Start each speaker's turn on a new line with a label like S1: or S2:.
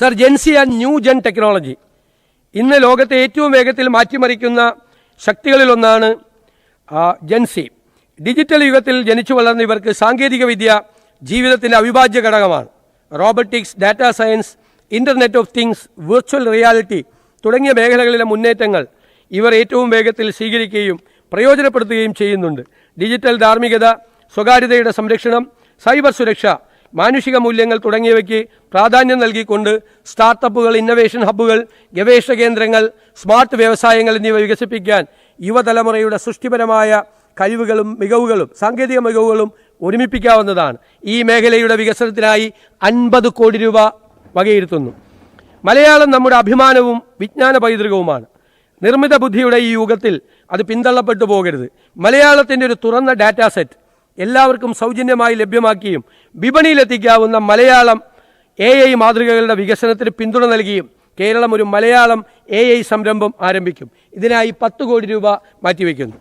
S1: Sir, Gen Z and new gen technology ഇന്ന് ലോകത്തെ ഏറ്റവും വേഗത്തിൽ മാറ്റിമറിക്കുന്ന ശക്തികളിലൊന്നാണ് ജെൻസി. ഡിജിറ്റൽ യുഗത്തിൽ ജനിച്ചു വളർന്ന ഇവർക്ക് സാങ്കേതികവിദ്യ ജീവിതത്തിൻ്റെ അവിഭാജ്യ ഘടകമാണ്. Robotics, data science, internet of things, virtual reality തുടങ്ങിയ മേഖലകളിലെ മുന്നേറ്റങ്ങൾ ഇവർ ഏറ്റവും വേഗത്തിൽ സ്വീകരിക്കുകയും പ്രയോജനപ്പെടുത്തുകയും ചെയ്യുന്നുണ്ട്. ഡിജിറ്റൽ ധാർമ്മികത, സ്വകാര്യതയുടെ സംരക്ഷണം, സൈബർ സുരക്ഷ, മാനുഷിക മൂല്യങ്ങൾ തുടങ്ങിയവയ്ക്ക് പ്രാധാന്യം നൽകിക്കൊണ്ട് സ്റ്റാർട്ടപ്പുകൾ, ഇന്നൊവേഷൻ ഹബ്ബുകൾ, ഗവേഷണ കേന്ദ്രങ്ങൾ, സ്മാർട്ട് വ്യവസായങ്ങൾ എന്നിവ വികസിപ്പിക്കാൻ യുവതലമുറയുടെ സൃഷ്ടിപരമായ കഴിവുകളും മികവുകളും സാങ്കേതിക മികവുകളും ഒരുമിപ്പിക്കാവുന്നതാണ്. ഈ മേഖലയുടെ വികസനത്തിനായി 50 കോടി രൂപ വകയിരുത്തുന്നു. മലയാളം നമ്മുടെ അഭിമാനവും വിജ്ഞാന പൈതൃകവുമാണ്. നിർമ്മിത ബുദ്ധിയുടെ ഈ യുഗത്തിൽ അത് പിന്തള്ളപ്പെട്ടു പോകരുത്. മലയാളത്തിൻ്റെ ഒരു തുറന്ന ഡാറ്റാ സെറ്റ് എല്ലാവർക്കും സൗജന്യമായി ലഭ്യമാക്കിയും വിപണിയിലെത്തിക്കാവുന്ന മലയാളം AI മാതൃകകളുടെ വികസനത്തിന് പിന്തുണ നൽകിയും കേരളം ഒരു മലയാളം AI സംരംഭം ആരംഭിക്കും. ഇതിനായി 10 കോടി രൂപ മാറ്റിവെക്കുന്നു.